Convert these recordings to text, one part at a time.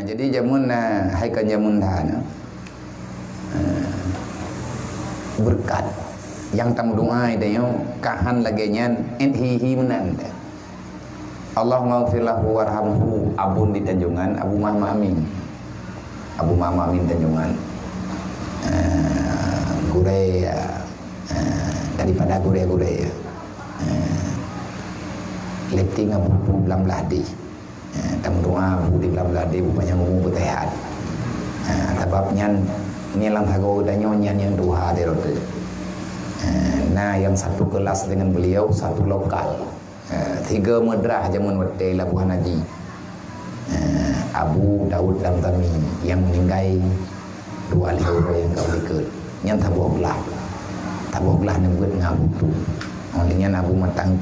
jadi jamun hai kan jamun dah berkat yang tam doa dia kahan lagi nyan hi menan Allah maghfir lahu warhamhu abun di Tanjungan Abu Mama Amin Tanjungan gurei daripada gurei letting abu belam ladi tam doa abu di belam ladi banyak umur bertehat sebabnya nyelang hago dan nyonya yang dua dia rote. Nah yang satu kelas dengan beliau satu lokal. 3 madrah zaman waktu Labuhan Haji. Abu Daud Lamtami yang meninggal 2 orang yang kau ikut. Yang tabok belah yang buat ngabutu. Olehnya Abu matang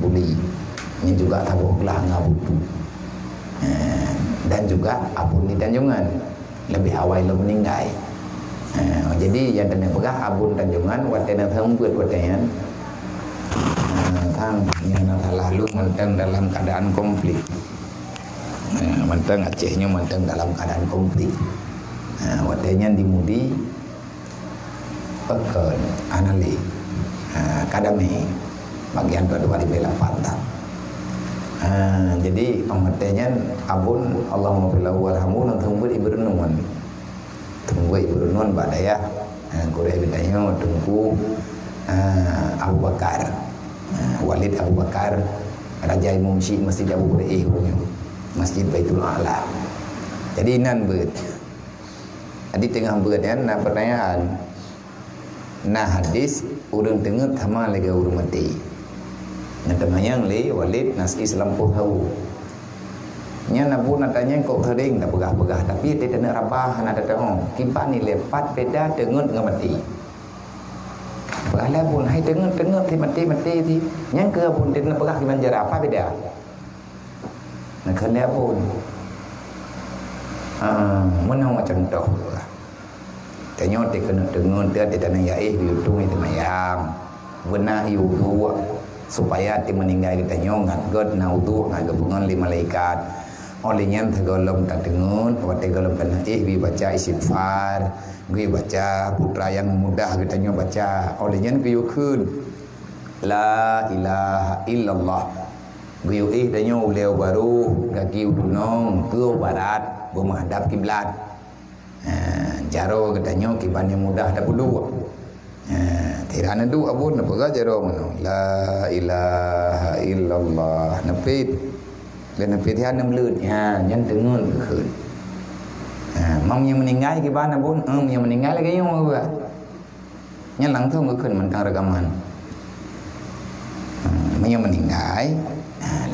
buli. Ini juga tabok belah ngabutu. Dan juga Abu di Tanjungan lebih awal lo meninggal. Jadi yang kena pegah abun Tanjungan watena thembut watena tang yang lalu mentang dalam keadaan konflik. Mentang Acehnya mentang dalam keadaan konflik. Watenya dimudi pekan anali kadame bagian kedua di bela pantat. Jadi pengertiannya abun Allahumma filahu warhamu nang thembut ibernungan. Tunggu ibu non badaya Korea bedanya tunggu Abu Bakar Walid Abu Bakar Raja Imam Syekh Masjid Abu Hurairah Masjid Baitul A'la. Jadi nan beut adi tengah beut kan pertanyaan hadis urang tengah sama lega urang mati ngadamanya li Walid nas Islam pun tahu nya nabu natanya kok kering tak pegah-pegah tapi dia kena rabah nak datang kimpan ni lepat beda dengan mati Bala pun hai tengah ti mati ti yang ke pun dia nak pegah di manjara apa beda nak kena pun mana macam contoh tanya dia kena dengar dia tanah yaih YouTube itu mayang benar yudu supaya dia meninggal kita nyong ngat naudu ngat gabungan 5 malaikat. Olehnya tergolong tak dengun, waktu tergolong kena wi baca istighfar, gue baca putra yang mudah kita nyo baca. Olehnya gue kun la ilaha illallah. Gue dan nyo uleo baru gagi udunong ke barat menghadap kiblat. Jaro kita nyo kiban yang mudah tak dua. Tirana du abun apa jaro mano la ilaha illallah nepit. Dan pilihan yang belut yang dengar ke mong yang meninggal ke mana pun yang meninggal lagi yang mau buat yang langsung ke mentang rekaman yang meninggal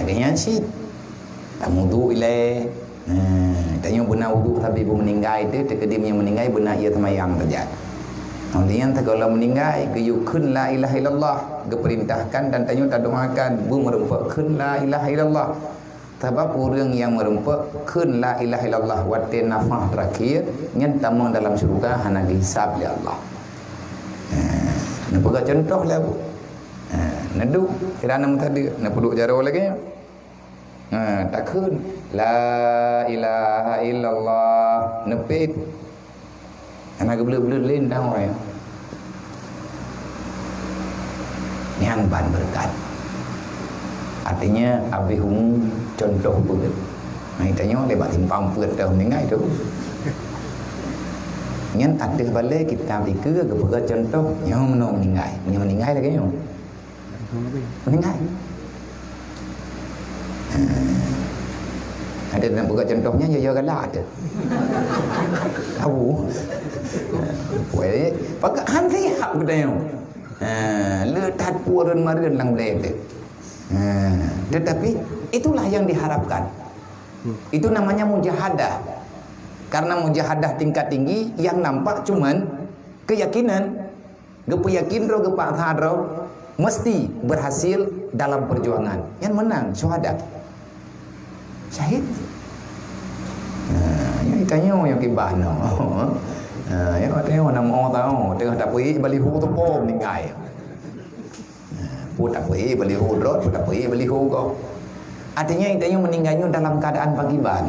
lagi yang sih tak mudu ile tanya benar wudu tapi ibu meninggal itu terkedim yang meninggal benar ia temayang terjadi. Kemudian kalau meninggal keyukun la ilaha illallah diperintahkan dan tanya tak doakan bu merempakkan la ilaha illallah. Sebab orang yang merempakkan la ilaha illallah waktu nafas terakhir yang tamang dalam syurga hanya dihisab oleh Allah. Nampak contoh lah bu. Nadu kerana tadi nak perlu jaro lagi. Takun la ilaha illallah nepit. Anak belut-belut lain dah orang. Yang ban berkat. Artinya abih umum contoh begitu. Nah itanya lebat timpang put dah meninggal itu. Ngan ada balik kita pikir kepada contoh yang meninggal. Yang meninggal lagi yang meninggal. Ada nak buka contohnya ya galak ada. Tahu. Boleh pakai hanti hak kita yang. Letak puran marin lang boleh. Tetapi itulah yang diharapkan. Itu namanya mujahadah. Karena mujahadah tingkat tinggi yang nampak cuman keyakinan. Gepeyakin ro gepak hadro mesti berhasil dalam perjuangan. Yang menang syuhada. Syahid. Yang ditanya yang kibano. Yang katanya nama orang tahu tengah tak pergi baliho tu pom meninggal. Putak pergi baliho drot, putak pergi baliho kau. Artinya itanya meninggalnya dalam keadaan pagiban.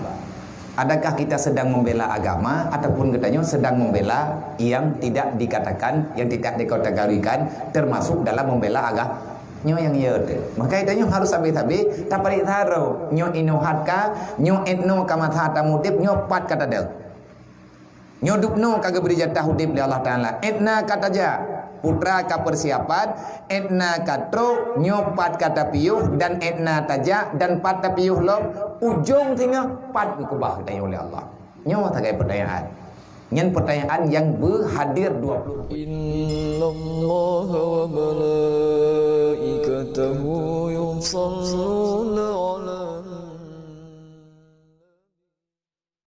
Adakah kita sedang membela agama ataupun katanya sedang membela yang tidak dikatakan, yang tidak dikategorikan termasuk dalam membela agama? Nyo yang ya tu. Maka itanya harus habis-habis tak parik tharo. Nyo inuhat ka, nyo etno kamatha tamudip, nyo pat kata del. Nyo dupno kagak beri jatah hudip li Allah Taala. Etna kata ja putra ka persiapan, etna katro, nyo pat kata piuh dan etna taja dan pat piuh lo ujung tinggal pat kubah kita oleh Allah. Nyo tagai pertanyaan. Nyen pertanyaan yang berhadir 20. Innallaha wa malaikatahu yusalluna